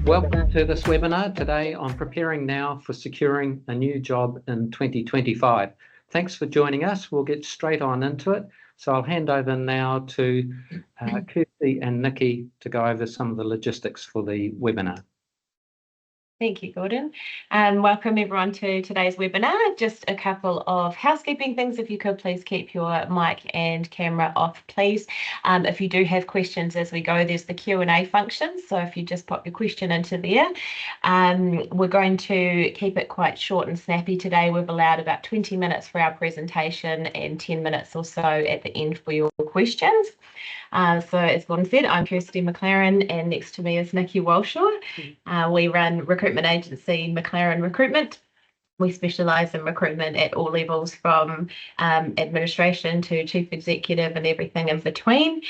Welcome to this webinar today on preparing now for securing a new job in 2025. Thanks for joining us. We'll get straight on into it. So I'll hand over now to Kirsty and Nikki to go over some of the logistics for the webinar. Thank you, Gordon. Welcome everyone to today's webinar. Just a couple of housekeeping things. If you could please keep your mic and camera off, please. If you do have questions as we go, there's the Q&A function. So if you just pop your question into there. We're going to keep it quite short and snappy today. We've allowed about 20 minutes for our presentation and 10 minutes or so at the end for your questions. So as Gordon said, I'm Kirsty McLaren and next to me is Nikki Walshaw. We run recruitment agency McLaren Recruitment. We specialise in recruitment at all levels from administration to chief executive and everything in between.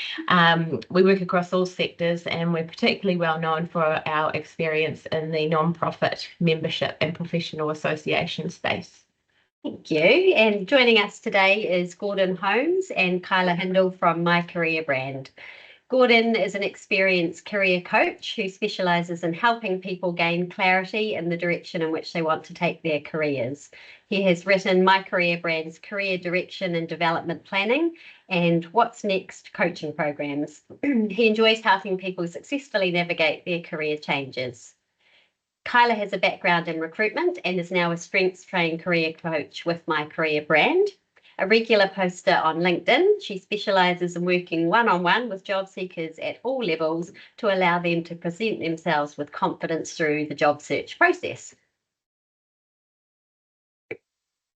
We work across all sectors and we're particularly well known for our experience in the non-profit membership and professional association space. Thank you. And joining us today is Gordon Holmes and Kyla Hindle from My Career Brand. Gordon is an experienced career coach who specialises in helping people gain clarity in the direction in which they want to take their careers. He has written My Career Brand's Career Direction and Development Planning and What's Next coaching programs. He enjoys helping people successfully navigate their career changes. Kyla has a background in recruitment and is now a strengths-trained career coach with My Career Brand. A regular poster on LinkedIn, she specialises in working one-on-one with job seekers at all levels to allow them to present themselves with confidence through the job search process.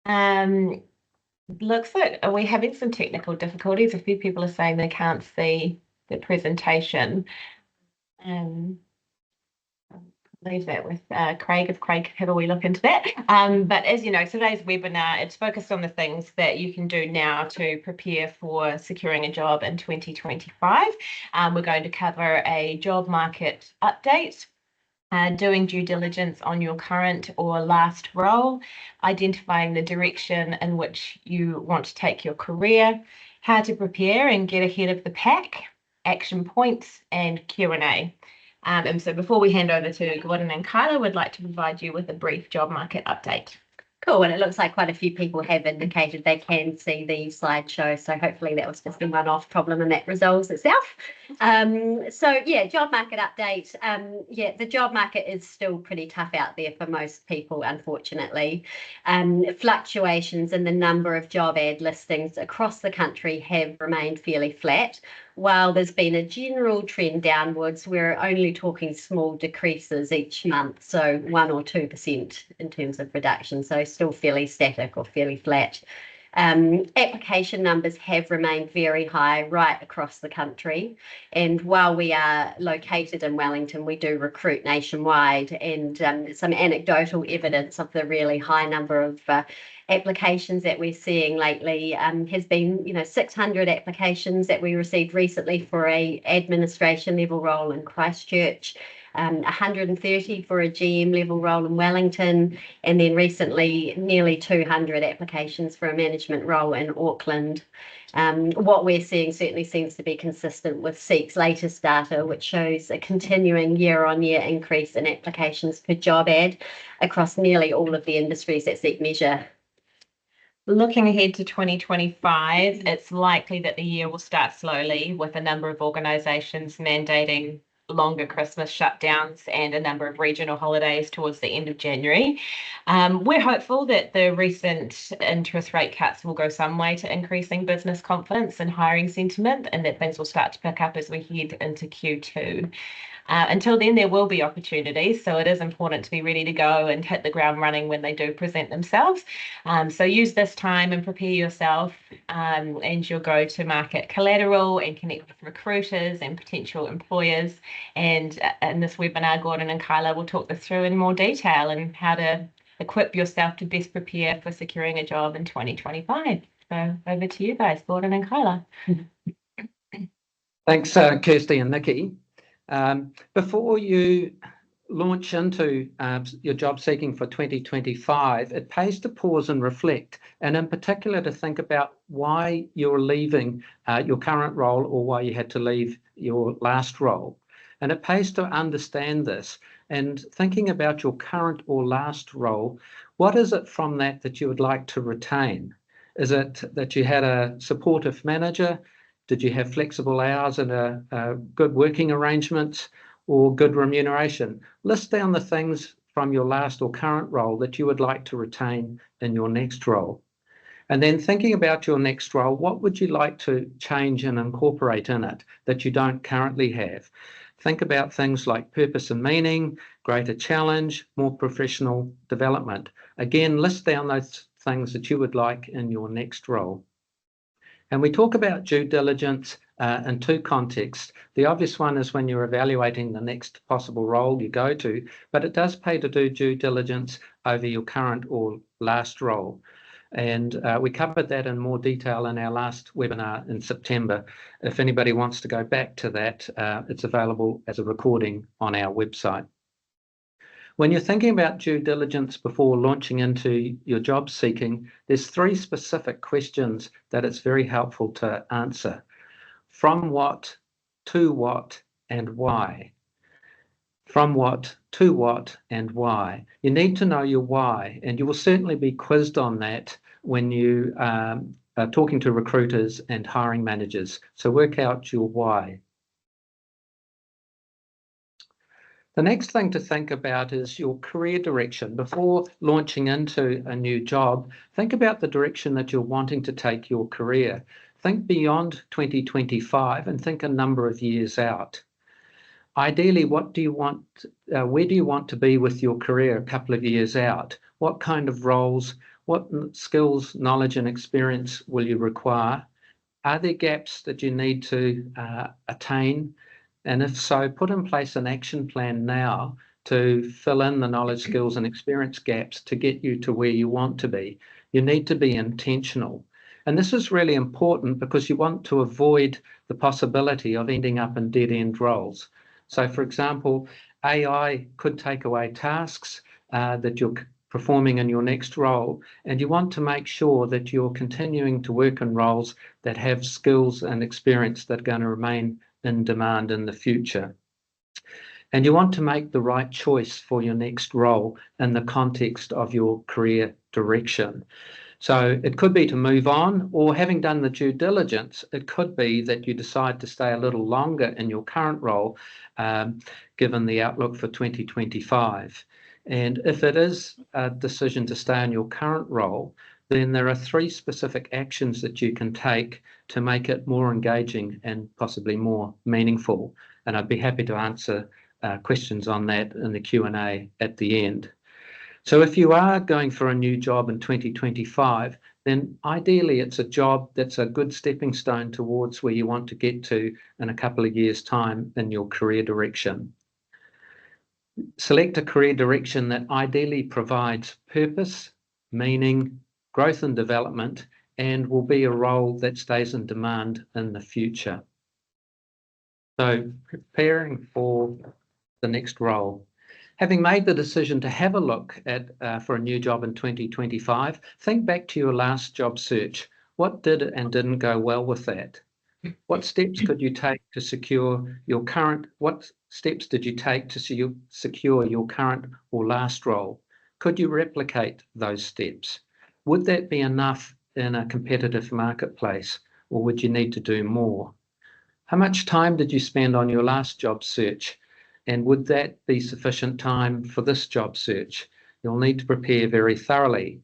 Looks like are we having some technical difficulties? A few people are saying they can't see the presentation. Leave that with Craig, if Craig have a wee look into that. But as you know, today's webinar, it's focused on the things that you can do now to prepare for securing a job in 2025. We're going to cover a job market update, doing due diligence on your current or last role, identifying the direction in which you want to take your career, how to prepare and get ahead of the pack, action points, and Q&A. And so before we hand over to Gordon and Kyla, we'd like to provide you with a brief job market update. Cool, and it looks like quite a few people have indicated they can see the slideshow, so hopefully that was just a one-off problem and that resolves itself. So yeah, job market update. Yeah, the job market is still pretty tough out there for most people, unfortunately. Fluctuations in the number of job ad listings across the country have remained fairly flat. While there's been a general trend downwards, we're only talking small decreases each month, so 1 or 2% in terms of reduction, so still fairly static or fairly flat. Application numbers have remained very high right across the country, and while we are located in Wellington, we do recruit nationwide, and some anecdotal evidence of the really high number of applications that we're seeing lately has been 600 applications that we received recently for a administration level role in Christchurch, 130 for a GM level role in Wellington, and then recently nearly 200 applications for a management role in Auckland. What we're seeing certainly seems to be consistent with SEEK's latest data, which shows a continuing year-on-year increase in applications per job ad across nearly all of the industries that SEEK measure. Looking ahead to 2025, it's likely that the year will start slowly with a number of organisations mandating longer Christmas shutdowns and a number of regional holidays towards the end of January. We're hopeful that the recent interest rate cuts will go some way to increasing business confidence and hiring sentiment, and that things will start to pick up as we head into Q2. Until then, there will be opportunities, so it is important to be ready to go and hit the ground running when they do present themselves. So use this time and prepare yourself and your go-to-market collateral and connect with recruiters and potential employers. And in this webinar, Gordon and Kyla will talk this through in more detail and how to equip yourself to best prepare for securing a job in 2025. So over to you guys, Gordon and Kyla. Thanks, Kirsty and Nikki. Before you launch into your job seeking for 2025, it pays to pause and reflect, and in particular to think about why you're leaving your current role or why you had to leave your last role. And it pays to understand this and thinking about your current or last role, what is it from that you would like to retain? Is it that you had a supportive manager? Did you have flexible hours and a good working arrangements or good remuneration? List down the things from your last or current role that you would like to retain in your next role. And then thinking about your next role, what would you like to change and incorporate in it that you don't currently have? Think about things like purpose and meaning, greater challenge, more professional development. Again, list down those things that you would like in your next role. And we talk about due diligence in two contexts. The obvious one is when you're evaluating the next possible role you go to, but it does pay to do due diligence over your current or last role. And we covered that in more detail in our last webinar in September. If anybody wants to go back to that, it's available as a recording on our website. When you're thinking about due diligence before launching into your job seeking, there's 3 specific questions that it's very helpful to answer. From what, to what, and why? From what, to what, and why? You need to know your why, and you will certainly be quizzed on that when you are talking to recruiters and hiring managers. So work out your why. The next thing to think about is your career direction. Before launching into a new job, think about the direction that you're wanting to take your career. Think beyond 2025 and think a number of years out. Ideally, what do you want? Where do you want to be with your career a couple of years out? What kind of roles, what skills, knowledge, and experience will you require? Are there gaps that you need to attain? And if so, put in place an action plan now to fill in the knowledge, skills, and experience gaps to get you to where you want to be. You need to be intentional. And this is really important because you want to avoid the possibility of ending up in dead-end roles. So, for example, AI could take away tasks that you're performing in your next role, and you want to make sure that you're continuing to work in roles that have skills and experience that are going to remain in demand in the future. And you want to make the right choice for your next role in the context of your career direction. So it could be to move on, or having done the due diligence, it could be that you decide to stay a little longer in your current role, given the outlook for 2025. And if it is a decision to stay in your current role, then there are 3 specific actions that you can take to make it more engaging and possibly more meaningful. And I'd be happy to answer questions on that in the Q&A at the end. So if you are going for a new job in 2025, then ideally it's a job that's a good stepping stone towards where you want to get to in a couple of years' time in your career direction. Select a career direction that ideally provides purpose, meaning, growth and development, and will be a role that stays in demand in the future. So preparing for the next role. Having made the decision to have a look at for a new job in 2025, think back to your last job search. What did and didn't go well with that? What steps could you take to secure your current? What steps did you take to secure your current or last role? Could you replicate those steps? Would that be enough in a competitive marketplace, or would you need to do more? How much time did you spend on your last job search? And would that be sufficient time for this job search? You'll need to prepare very thoroughly.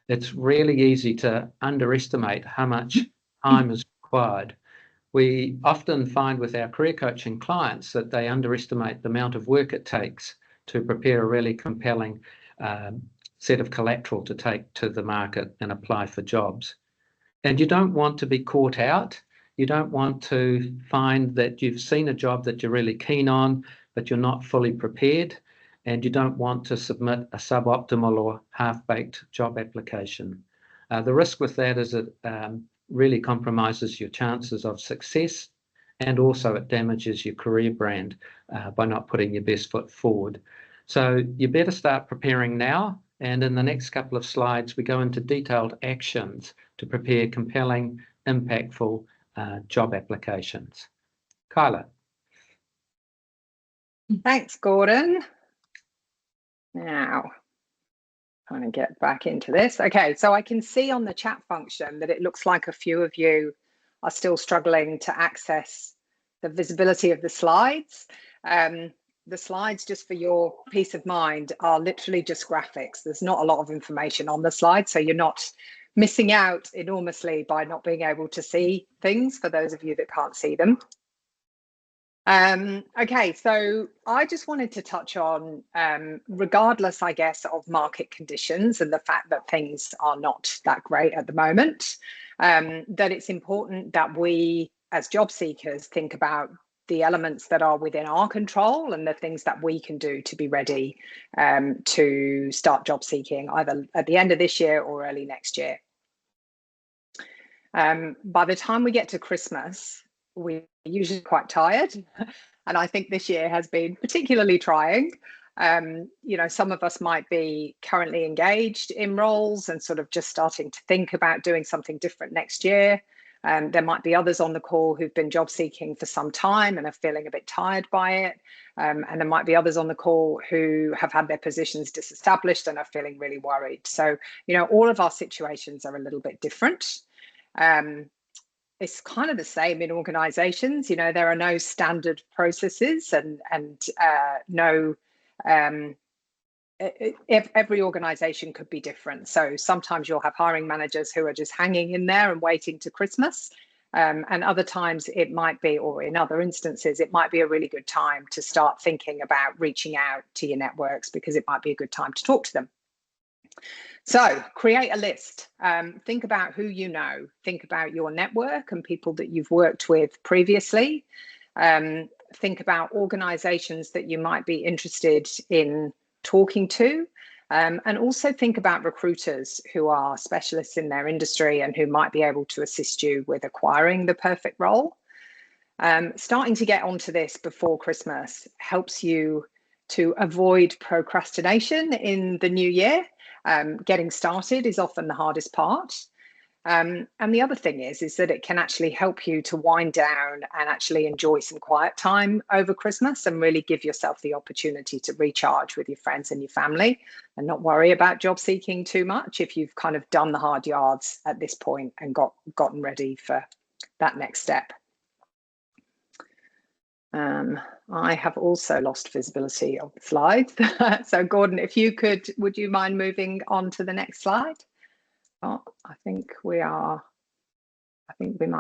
It's really easy to underestimate how much time is required. We often find with our career coaching clients that they underestimate the amount of work it takes to prepare a really compelling set of collateral to take to the market and apply for jobs. And you don't want to be caught out. You don't want to find that you've seen a job that you're really keen on, but you're not fully prepared, and you don't want to submit a suboptimal or half-baked job application. The risk with that is it really compromises your chances of success, and also it damages your career brand by not putting your best foot forward. So you better start preparing now. And in the next couple of slides, we go into detailed actions to prepare compelling, impactful job applications. Kyla. Thanks, Gordon. Now, trying to get back into this. Okay, so I can see on the chat function that it looks like a few of you are still struggling to access the visibility of the slides. The slides, just for your peace of mind, are literally just graphics. There's not a lot of information on the slide, so you're not missing out enormously by not being able to see things for those of you that can't see them. Okay, so I just wanted to touch on, regardless, I guess, of market conditions and the fact that things are not that great at the moment, that it's important that we, as job seekers, think about the elements that are within our control and the things that we can do to be ready to start job seeking either at the end of this year or early next year. By the time we get to Christmas, we're usually quite tired, and I think this year has been particularly trying. You know, some of us might be currently engaged in roles and sort of just starting to think about doing something different next year. There might be others on the call who've been job seeking for some time and are feeling a bit tired by it. And there might be others on the call who have had their positions disestablished and are feeling really worried. So, you know, all of our situations are a little bit different. It's kind of the same in organizations. You know, there are no standard processes and no, every organization could be different. So sometimes you'll have hiring managers who are just hanging in there and waiting to Christmas. And other times it might be, or in other instances, it might be a really good time to start thinking about reaching out to your networks because it might be a good time to talk to them. So create a list. Think about who you know. Think about your network and people that you've worked with previously. Think about organizations that you might be interested in talking to. And also think about recruiters who are specialists in their industry and who might be able to assist you with acquiring the perfect role. Starting to get onto this before Christmas helps you to avoid procrastination in the new year. Getting started is often the hardest part. And the other thing is that it can actually help you to wind down and actually enjoy some quiet time over Christmas and really give yourself the opportunity to recharge with your friends and your family and not worry about job seeking too much if you've kind of done the hard yards at this point and gotten ready for that next step. I have also lost visibility of the slides. So Gordon, if you could, would you mind moving on to the next slide? Oh, I think we might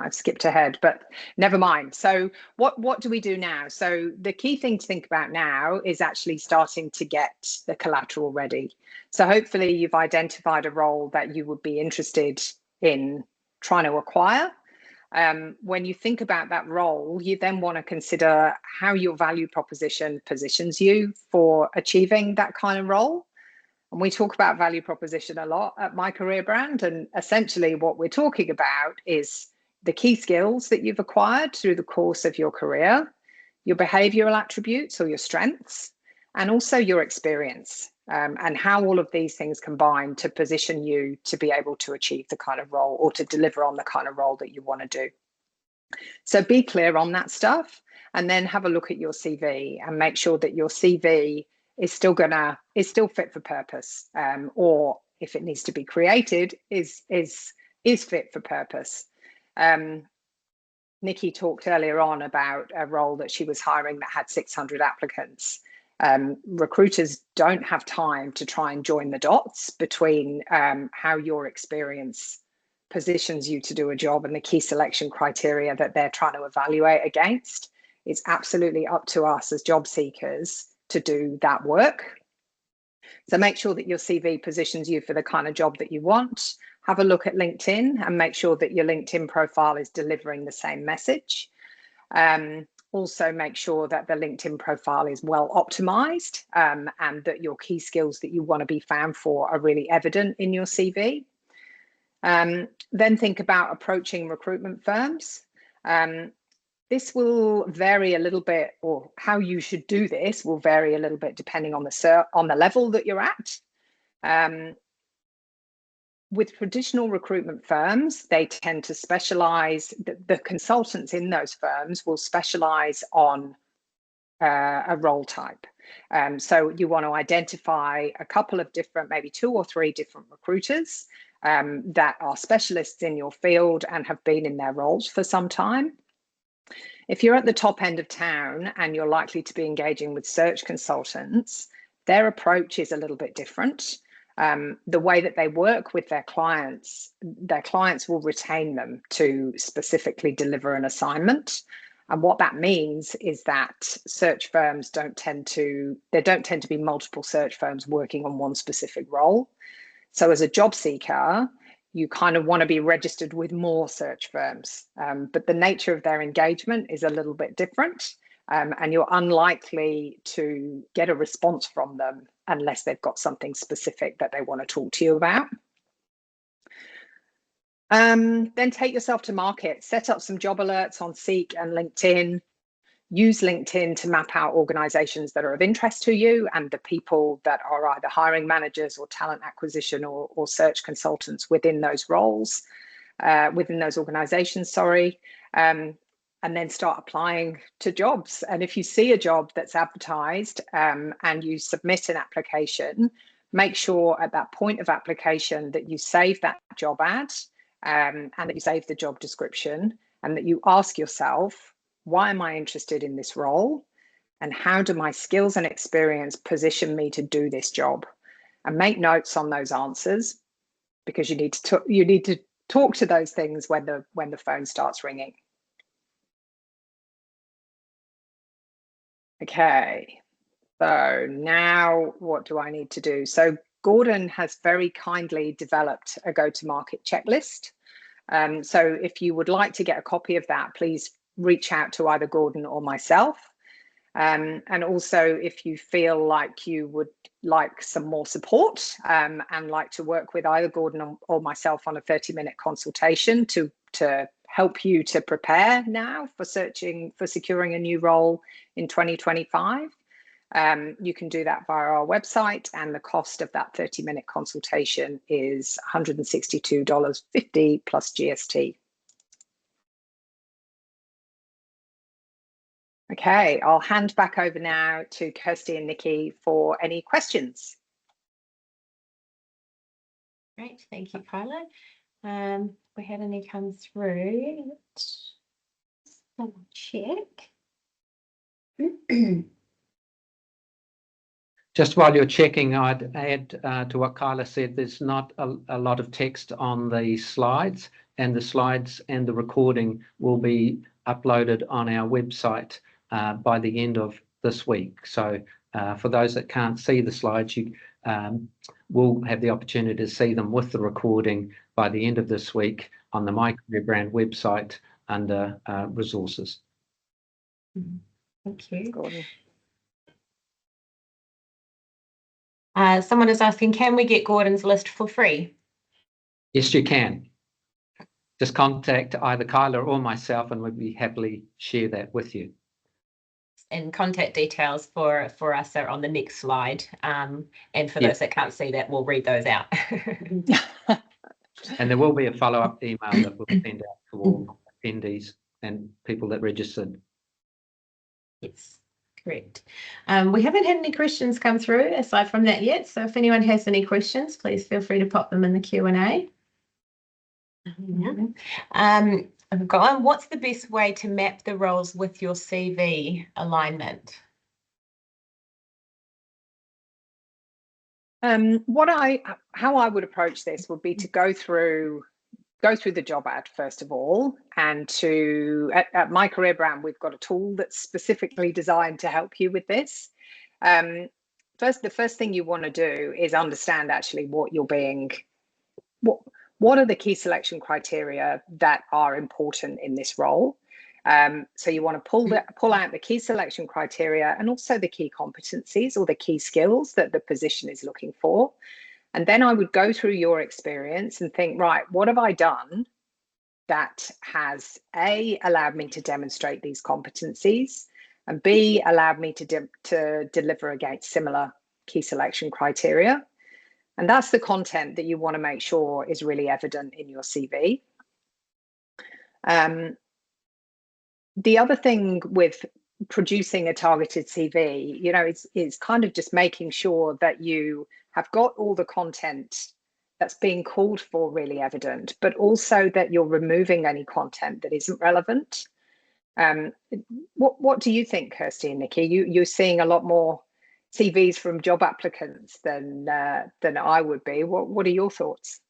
have skipped ahead, but never mind. So what do we do now? So the key thing to think about now is actually starting to get the collateral ready. So hopefully you've identified a role that you would be interested in trying to acquire. When you think about that role, you then want to consider how your value proposition positions you for achieving that kind of role. And we talk about value proposition a lot at My Career Brand. And essentially what we're talking about is the key skills that you've acquired through the course of your career, your behavioral attributes or your strengths, and also your experience, and how all of these things combine to position you to be able to achieve the kind of role or to deliver on the kind of role that you want to do. So be clear on that stuff and then have a look at your CV and make sure that your CV is still fit for purpose, or if it needs to be created, is fit for purpose. Nikki talked earlier on about a role that she was hiring that had 600 applicants. Recruiters don't have time to try and join the dots between how your experience positions you to do a job and the key selection criteria that they're trying to evaluate against. It's absolutely up to us as job seekers to do that work. So make sure that your CV positions you for the kind of job that you want. Have a look at LinkedIn and make sure that your LinkedIn profile is delivering the same message. Also make sure that the LinkedIn profile is well optimized, and that your key skills that you want to be found for are really evident in your CV. Then think about approaching recruitment firms. this will vary a little bit, or how you should do this will vary a little bit depending on the level that you're at. With traditional recruitment firms, they tend to specialize, the consultants in those firms will specialize on a role type. So you want to identify a couple of different, maybe 2 or 3 different recruiters that are specialists in your field and have been in their roles for some time. If you're at the top end of town and you're likely to be engaging with search consultants, their approach is a little bit different. The way that they work with their clients will retain them to specifically deliver an assignment. And what that means is that search firms don't tend to be multiple search firms working on one specific role. So as a job seeker, you kind of want to be registered with more search firms, but the nature of their engagement is a little bit different, and you're unlikely to get a response from them unless they've got something specific that they want to talk to you about. Then take yourself to market, set up some job alerts on Seek and LinkedIn. Use LinkedIn to map out organizations that are of interest to you and the people that are either hiring managers or talent acquisition or search consultants within those roles, within those organizations, and then start applying to jobs. And if you see a job that's advertised and you submit an application, make sure at that point of application that you save that job ad and that you save the job description, and that you ask yourself, why am I interested in this role? And how do my skills and experience position me to do this job? And make notes on those answers, because you need to talk to those things when the phone starts ringing. Okay, so now what do I need to do? So Gordon has very kindly developed a go-to-market checklist. So if you would like to get a copy of that, please reach out to either Gordon or myself. And also, if you feel like you would like some more support and like to work with either Gordon or myself on a 30-minute consultation to help you to prepare now for securing a new role in 2025, you can do that via our website, and the cost of that 30-minute consultation is $162.50 plus GST. Okay, I'll hand back over now to Kirsty and Nikki for any questions. Great, thank you, Kyla. We had any come through. Let's double check. Just while you're checking, I'd add to what Kyla said, there's not a lot of text on the slides, and the slides and the recording will be uploaded on our website by the end of this week. So for those that can't see the slides, you will have the opportunity to see them with the recording by the end of this week on the My Career Brand website under resources. Thank you. Gordon. Someone is asking, can we get Gordon's list for free? Yes, you can. Just contact either Kyla or myself and we'd be happily share that with you. And contact details for us are on the next slide. And for those that can't see that, we'll read those out. And there will be a follow-up email that we'll send out to all attendees and people that registered. Yes, correct. We haven't had any questions come through aside from that yet. So if anyone has any questions, please feel free to pop them in the Q&A. I've got on, what's the best way to map the roles with your CV alignment? How I would approach this would be to go through the job ad first of all, and at My Career Brand we've got a tool that's specifically designed to help you with this. The first thing you want to do is understand actually what are the key selection criteria that are important in this role. So you want to pull out the key selection criteria and also the key competencies or the key skills that the position is looking for. And then I would go through your experience and think, right, what have I done that has A, allowed me to demonstrate these competencies, and B, allowed me to deliver against similar key selection criteria. And that's the content that you want to make sure is really evident in your CV. The other thing with producing a targeted CV, you know, it's kind of just making sure that you have got all the content that's being called for really evident, but also that you're removing any content that isn't relevant. What do you think, Kirsty and Nikki? You're seeing a lot more CVs from job applicants than I would be. What are your thoughts?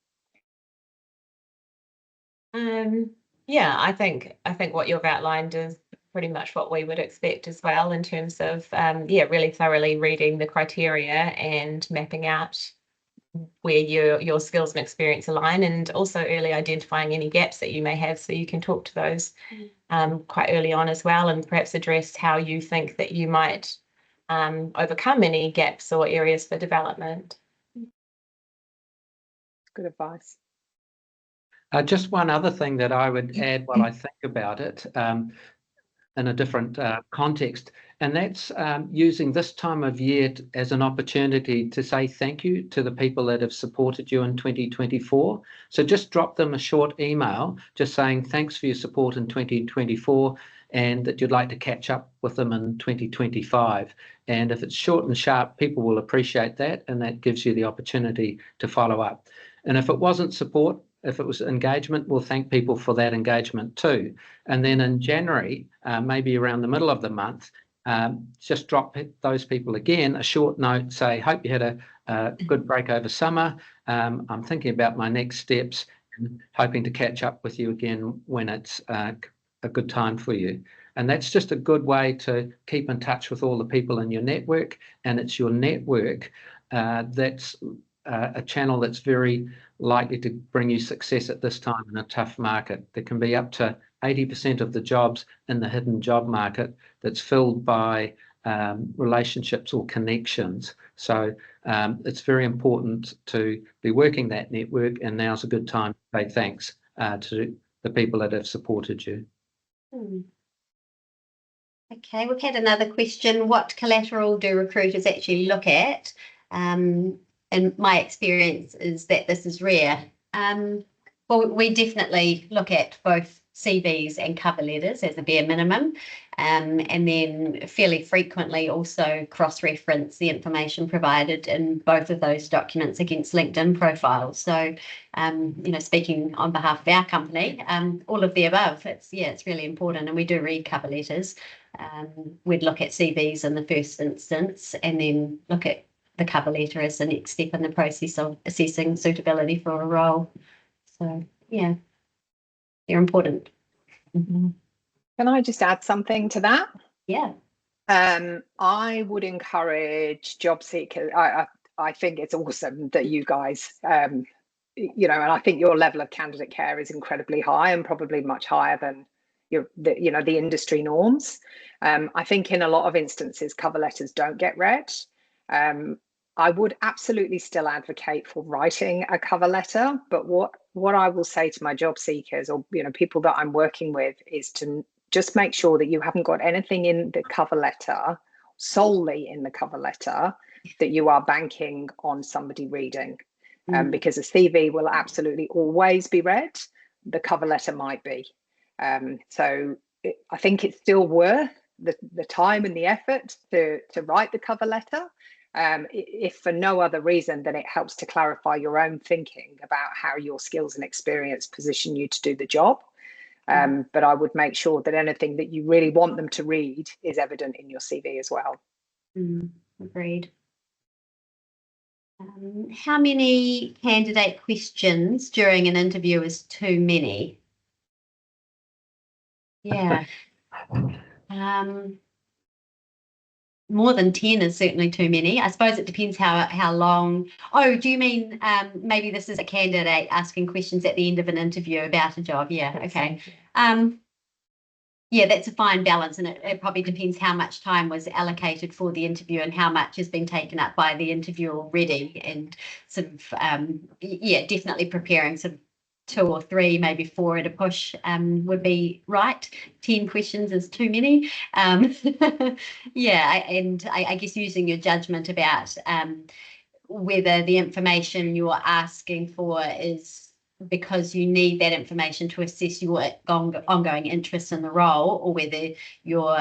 Yeah, I think what you've outlined is pretty much what we would expect as well, in terms of really thoroughly reading the criteria and mapping out where your skills and experience align, and also early identifying any gaps that you may have, so you can talk to those quite early on as well, and perhaps address how you think that you might overcome any gaps or areas for development. Good advice. Just one other thing that I would add while I think about it, in a different context, and that's using this time of year as an opportunity to say thank you to the people that have supported you in 2024. So just drop them a short email just saying thanks for your support in 2024 and that you'd like to catch up with them in 2025. And if it's short and sharp, people will appreciate that, and that gives you the opportunity to follow up. And if it wasn't support, if it was engagement, we'll thank people for that engagement too. And then in January, maybe around the middle of the month, just drop those people again a short note, say, hope you had a good break over summer. I'm thinking about my next steps and hoping to catch up with you again when it's a good time for you. And that's just a good way to keep in touch with all the people in your network. And it's your network that's a channel that's very likely to bring you success at this time in a tough market. There can be up to 80% of the jobs in the hidden job market that's filled by relationships or connections. So it's very important to be working that network, and now's a good time to say thanks to the people that have supported you. Okay, we've had another question. What collateral do recruiters actually look at? And my experience is that this is rare. Well, we definitely look at both CVs and cover letters as a bare minimum, and then fairly frequently also cross-reference the information provided in both of those documents against LinkedIn profiles. So, you know, speaking on behalf of our company, all of the above. It's really important, and we do read cover letters. We'd look at CVs in the first instance, and then look at the cover letter as the next step in the process of assessing suitability for a role. So yeah, they're important. Can I just add something to that? Yeah. I would encourage job seekers. I think it's awesome that you guys, you know, and I think your level of candidate care is incredibly high, and probably much higher than the industry norms. I think in a lot of instances, cover letters don't get read. I would absolutely still advocate for writing a cover letter, but what I will say to my job seekers, or people that I'm working with, is to just make sure that you haven't got anything in the cover letter, solely in the cover letter, that you are banking on somebody reading. Because a CV will absolutely always be read, the cover letter might be. So I think it's still worth the time and the effort to write the cover letter. If for no other reason than it helps to clarify your own thinking about how your skills and experience position you to do the job. But I would make sure that anything that you really want them to read is evident in your CV as well. Agreed. How many candidate questions during an interview is too many? Yeah. More than 10 is certainly too many. I suppose it depends how long. Oh, do you mean maybe this is a candidate asking questions at the end of an interview about a job? Yeah, okay. Yeah, that's a fine balance, and it probably depends how much time was allocated for the interview and how much has been taken up by the interview already, and sort of, definitely preparing sort of 2 or 3, maybe 4 at a push would be right. 10 questions is too many. Yeah, I guess using your judgment about whether the information you're asking for is because you need that information to assess your ongoing interest in the role, or whether you're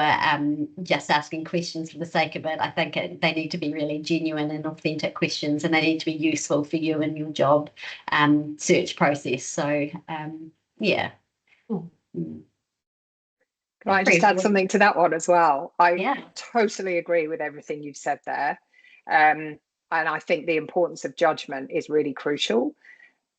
just asking questions for the sake of it. I think they need to be really genuine and authentic questions, and they need to be useful for you and your job search process. So, yeah. Can I just add something to that one as well? I totally agree with everything you've said there. And I think the importance of judgment is really crucial.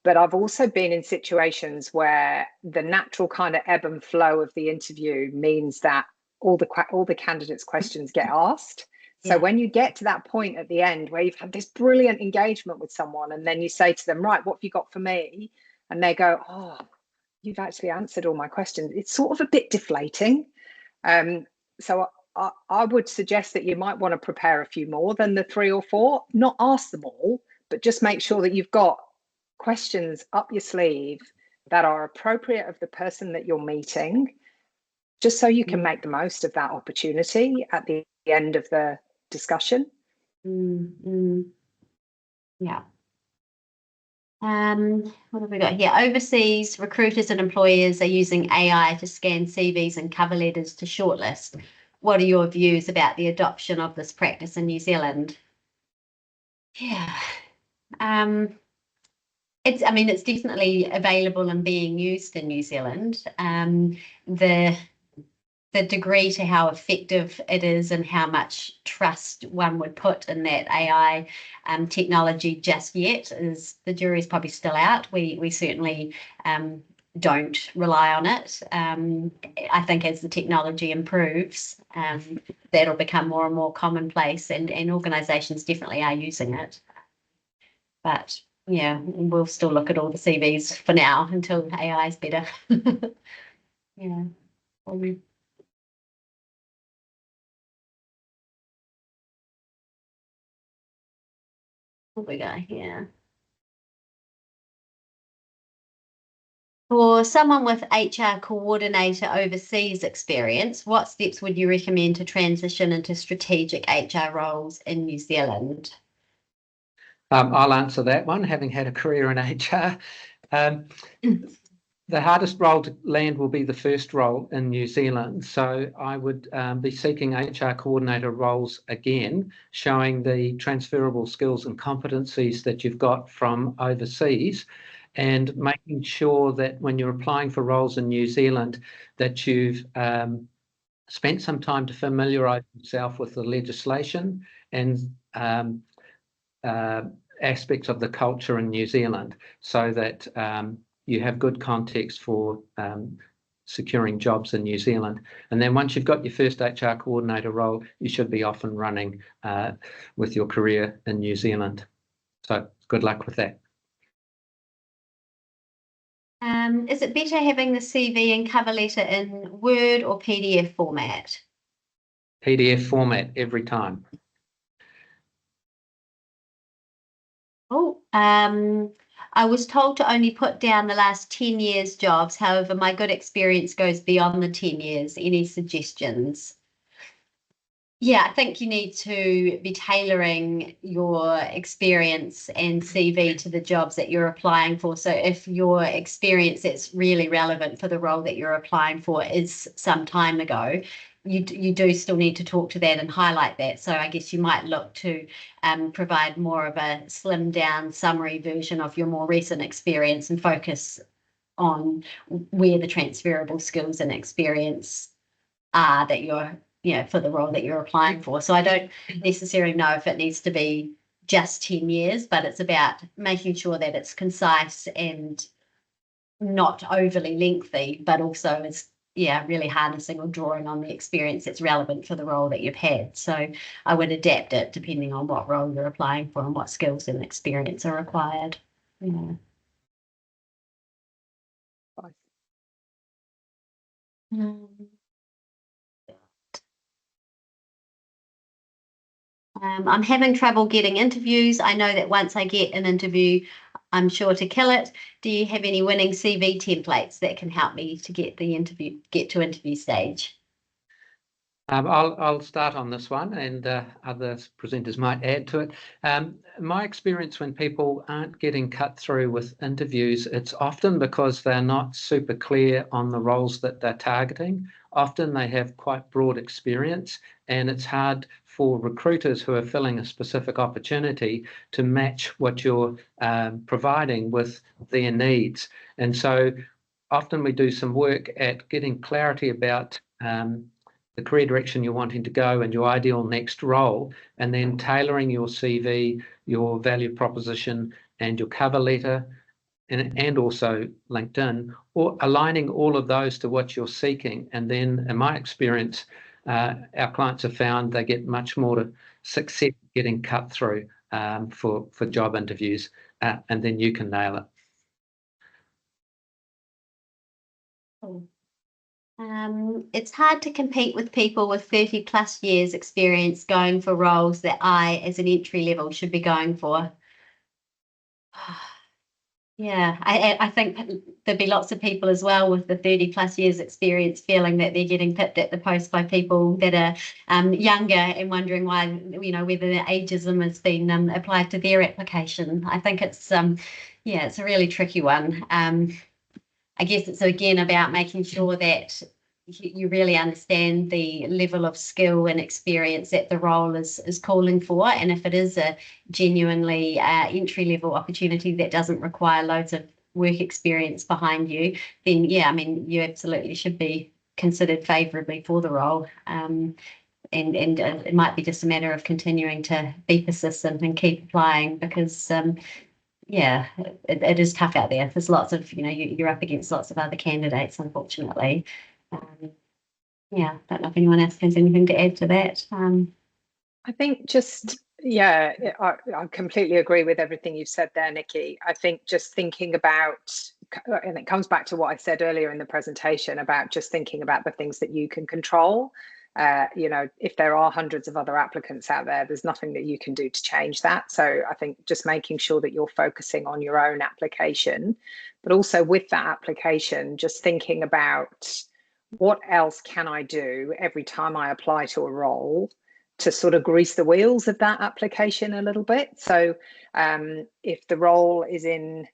But I've also been in situations where the natural kind of ebb and flow of the interview means that all the candidates' questions get asked. So when you get to that point at the end where you've had this brilliant engagement with someone, and then you say to them, right, what have you got for me? And they go, oh, you've actually answered all my questions. It's sort of a bit deflating. So I would suggest that you might want to prepare a few more than the 3 or 4, not ask them all, but just make sure that you've got questions up your sleeve that are appropriate of the person that you're meeting, just so you can make the most of that opportunity at the end of the discussion. Yeah. What have we got here? Overseas recruiters and employers are using AI to scan CVs and cover letters to shortlist. What are your views about the adoption of this practice in New Zealand? Yeah. It's definitely available and being used in New Zealand. The degree to how effective it is and how much trust one would put in that AI technology just yet is, the jury's probably still out. We certainly don't rely on it. I think as the technology improves, that'll become more and more commonplace, and organisations definitely are using it. But yeah, we'll still look at all the CVs for now until AI is better. Yeah. What we got here? For someone with HR coordinator overseas experience, what steps would you recommend to transition into strategic HR roles in New Zealand? I'll answer that one, having had a career in HR. The hardest role to land will be the first role in New Zealand. So I would be seeking HR coordinator roles again, showing the transferable skills and competencies that you've got from overseas, and making sure that when you're applying for roles in New Zealand, that you've spent some time to familiarise yourself with the legislation and aspects of the culture in New Zealand, so that you have good context for securing jobs in New Zealand. And then once you've got your first HR coordinator role, you should be off and running with your career in New Zealand. So good luck with that. Is it better having the CV and cover letter in Word or PDF format? PDF format every time. Oh, I was told to only put down the last 10 years jobs. However, my good experience goes beyond the 10 years. Any suggestions? Yeah, I think you need to be tailoring your experience and CV to the jobs that you're applying for. So if your experience that's really relevant for the role that you're applying for is some time ago, you do still need to talk to that and highlight that. So I guess you might look to provide more of a slimmed down summary version of your more recent experience and focus on where the transferable skills and experience are that you're, for the role that you're applying for. So I don't necessarily know if it needs to be just 10 years, but it's about making sure that it's concise and not overly lengthy, but also it's really harnessing or drawing on the experience that's relevant for the role that you've had. So I would adapt it depending on what role you're applying for and what skills and experience are required. Yeah. I'm having trouble getting interviews. I know that once I get an interview, I'm sure to kill it. Do you have any winning CV templates that can help me to get to interview stage? I'll start on this one, and other presenters might add to it. My experience when people aren't getting cut through with interviews, it's often because they're not super clear on the roles that they're targeting. Often they have quite broad experience, and it's hard for recruiters who are filling a specific opportunity to match what you're providing with their needs. And so often we do some work at getting clarity about the career direction you're wanting to go and your ideal next role, and then tailoring your CV, your value proposition, and your cover letter, and also LinkedIn, or aligning all of those to what you're seeking. And then, in my experience, our clients have found they get much more success getting cut through for job interviews, and then you can nail it. It's hard to compete with people with 30 plus years experience going for roles that I, as an entry level, should be going for. Yeah, I think there'd be lots of people as well with the 30 plus years experience feeling that they're getting pipped at the post by people that are younger and wondering why, whether the ageism has been applied to their application. I think it's, it's a really tricky one. I guess it's again about making sure that you really understand the level of skill and experience that the role is calling for. And if it is a genuinely entry-level opportunity that doesn't require loads of work experience behind you, then you absolutely should be considered favourably for the role. And it might be just a matter of continuing to be persistent and keep applying, because it is tough out there. There's lots of, you're up against lots of other candidates, unfortunately. Don't know if anyone else has anything to add to that. I think I completely agree with everything you've said there, Nikki. I think just thinking about, and it comes back to what I said earlier in the presentation about just thinking about the things that you can control. If there are hundreds of other applicants out there, there's nothing that you can do to change that. So I think just making sure that you're focusing on your own application, but also with that application, just thinking about what else can I do every time I apply to a role to sort of grease the wheels of that application a little bit. So if the role is in,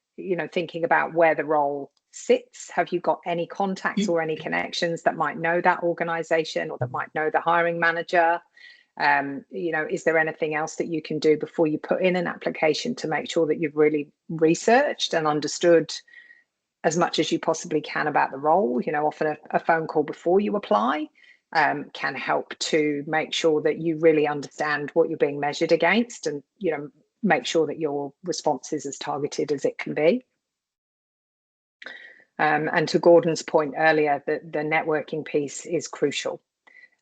thinking about where the role sits, have you got any contacts or any connections that might know that organization or that might know the hiring manager? Is there anything else that you can do before you put in an application to make sure that you've really researched and understood as much as you possibly can about the role? Often a phone call before you apply can help to make sure that you really understand what you're being measured against, and make sure that your response is as targeted as it can be. And to Gordon's point earlier, that the networking piece is crucial.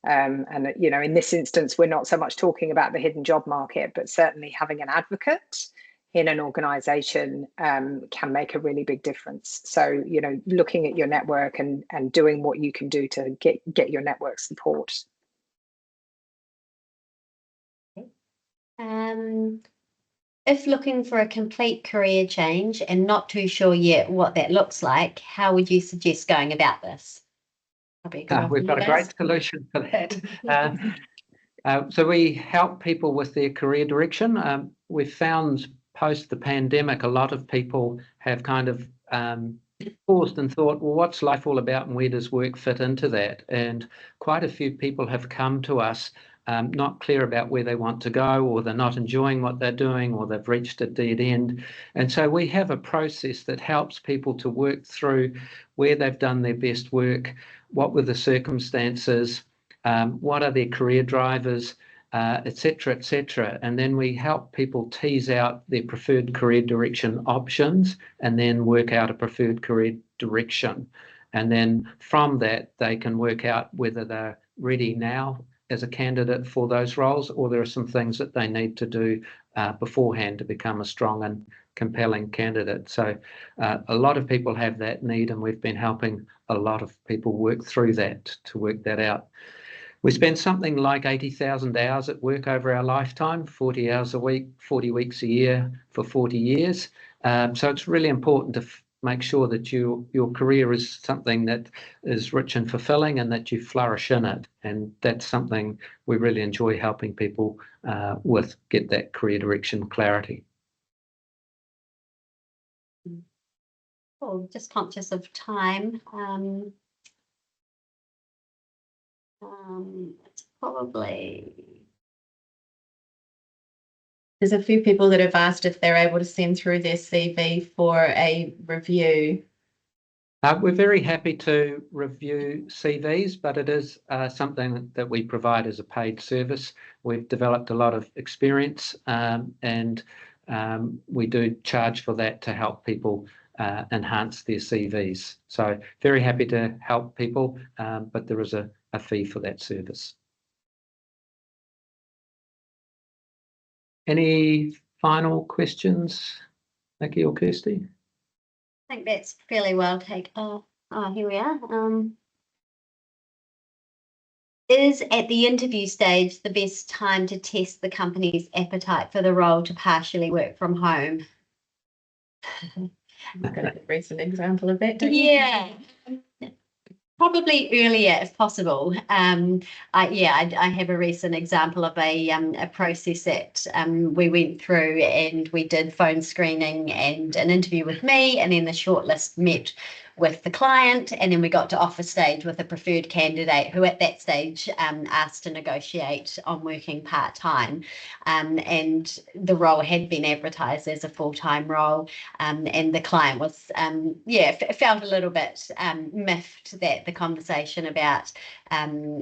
And in this instance, we're not so much talking about the hidden job market, but certainly having an advocate in an organization can make a really big difference. So, looking at your network and doing what you can do to get your network support. If looking for a complete career change and not too sure yet what that looks like, how would you suggest going about this? We've got a great solution for that. So we help people with their career direction. We've found post the pandemic, a lot of people have kind of paused and thought, well, what's life all about and where does work fit into that? And quite a few people have come to us not clear about where they want to go, or they're not enjoying what they're doing, or they've reached a dead end. And so we have a process that helps people to work through where they've done their best work, what were the circumstances, what are their career drivers, et cetera, and then we help people tease out their preferred career direction options and then work out a preferred career direction. And then from that, they can work out whether they're ready now as a candidate for those roles, or there are some things that they need to do beforehand to become a strong and compelling candidate. So a lot of people have that need, and we've been helping a lot of people work through that to work that out. We spend something like 80,000 hours at work over our lifetime, 40 hours a week, 40 weeks a year for 40 years. So it's really important to make sure that your career is something that is rich and fulfilling and that you flourish in it. And that's something we really enjoy helping people with, get that career direction clarity. Oh, just conscious of time. It's probably. There's a few people that have asked if they're able to send through their CV for a review. We're very happy to review CVs, but it is something that we provide as a paid service. We've developed a lot of experience and we do charge for that to help people enhance their CVs. So very happy to help people, but there is a fee for that service. Any final questions, Nikki or Kirsty? I think that's fairly well taken. Here we are. Is at the interview stage the best time to test the company's appetite for the role to partially work from home? I'm going to raise an example of that, don't you? Yeah. Probably earlier if possible. I have a recent example of a process that we went through, and we did phone screening and an interview with me, and then the shortlist met with the client, and then we got to offer stage with a preferred candidate who at that stage asked to negotiate on working part-time, and the role had been advertised as a full-time role, and the client was felt a little bit miffed that the conversation about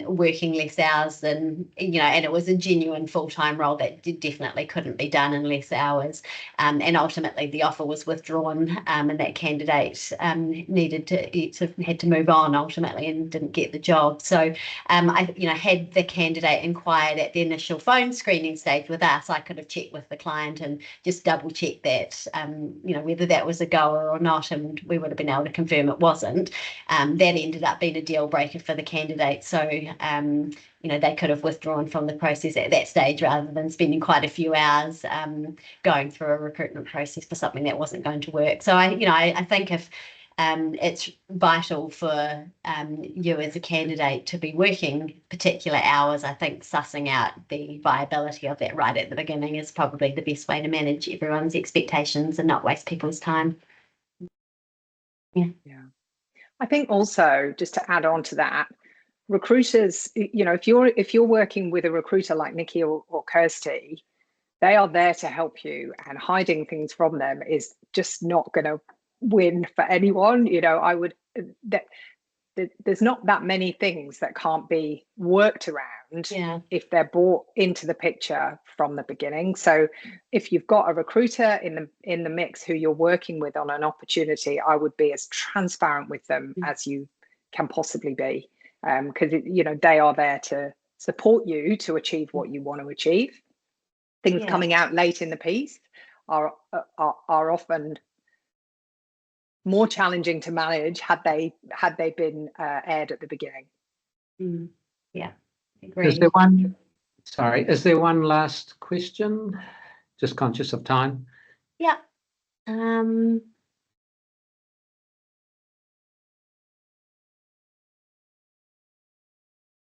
working less hours than, and it was a genuine full-time role that definitely couldn't be done in less hours, and ultimately the offer was withdrawn, and that candidate had to move on ultimately and didn't get the job. So had the candidate inquired at the initial phone screening stage with us, I could have checked with the client and just double checked that whether that was a goer or not, and we would have been able to confirm it wasn't. That ended up being a deal breaker for the candidate, so they could have withdrawn from the process at that stage rather than spending quite a few hours going through a recruitment process for something that wasn't going to work. So I think if it's vital for you as a candidate to be working particular hours, I think sussing out the viability of that right at the beginning is probably the best way to manage everyone's expectations and not waste people's time. Yeah. I think also, just to add on to that, recruiters, if you're working with a recruiter like Nikki or Kirsty, they are there to help you, and hiding things from them is just not going to win for anyone. There's not that many things that can't be worked around if they're brought into the picture from the beginning. So if you've got a recruiter in the mix who you're working with on an opportunity, I would be as transparent with them as you can possibly be, because they are there to support you to achieve what you want to achieve. Things coming out late in the piece are often more challenging to manage had they been aired at the beginning. Yeah, agreed. Is there one last question? Just conscious of time. Yeah.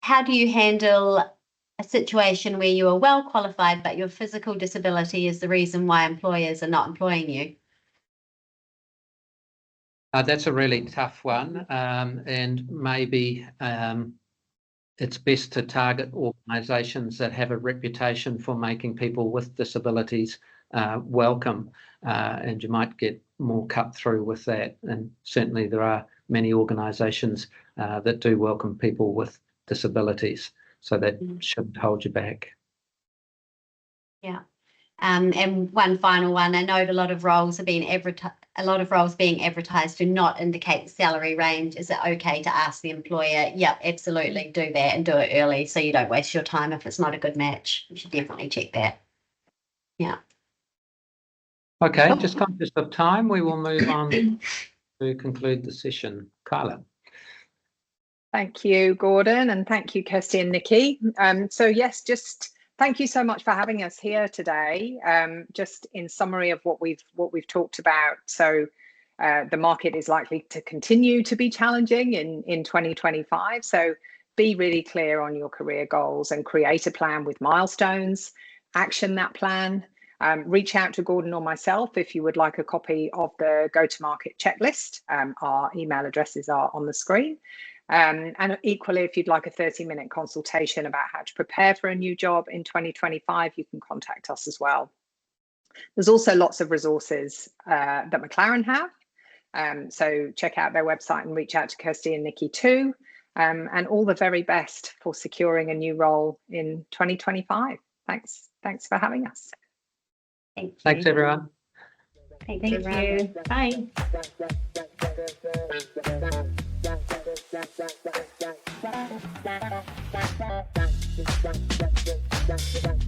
How do you handle a situation where you are well qualified but your physical disability is the reason why employers are not employing you? That's a really tough one, and maybe it's best to target organisations that have a reputation for making people with disabilities welcome, and you might get more cut through with that. And certainly there are many organisations that do welcome people with disabilities, so that shouldn't hold you back. Yeah. And one final one, I know a lot of roles are being advertised do not indicate the salary range. Is it okay to ask the employer? Yep, absolutely, do that and do it early so you don't waste your time if it's not a good match. You should definitely check that. Yeah. Okay, just conscious of time, we will move on to conclude the session. Kyla. Thank you, Gordon, and thank you, Kirsty and Nikki. So yes, just Thank you so much for having us here today. Just in summary of what we've talked about. So the market is likely to continue to be challenging in 2025. So be really clear on your career goals and create a plan with milestones, action that plan. Reach out to Gordon or myself if you would like a copy of the go-to-market checklist. Our email addresses are on the screen. And equally, if you'd like a 30-minute consultation about how to prepare for a new job in 2025, you can contact us as well. There's also lots of resources that McLaren have. So check out their website and reach out to Kirsty and Nikki too. And all the very best for securing a new role in 2025. Thanks for having us. Thanks, everyone. Thank you. Bye. Bye.